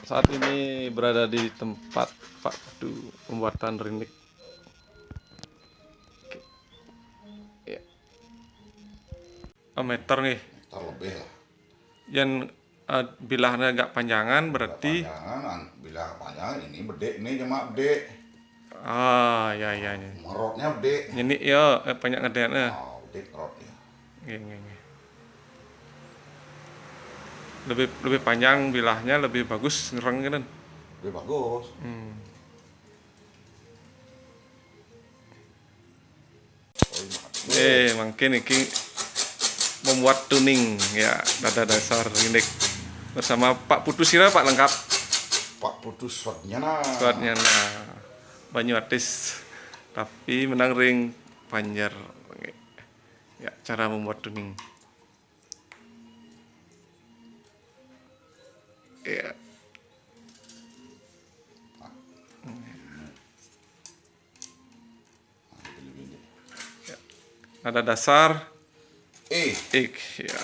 Saat ini berada di tempat Pak Putu pembuatan rindik. Oke. Ya. Meter nih. Meter lebih lah. Yang bilahnya agak panjangan berarti. Panjangan, bila panjangan ini bedek ini cuma bedek. Ya ya ya. Merotnya bedek. Ini ya banyak ngedeknya. Bedek merot ya. Gini. Lebih panjang bilahnya, lebih bagus ngereng kan. Lebih bagus. Mungkin ini membuat tuning ya dada dasar rindik bersama Pak Putu Sira Pak lengkap. Pak Putu swatnya nah. Swatnya nah banyu artis tapi menang ring panjar ya cara membuat tuning ya. Nada dasar ik ya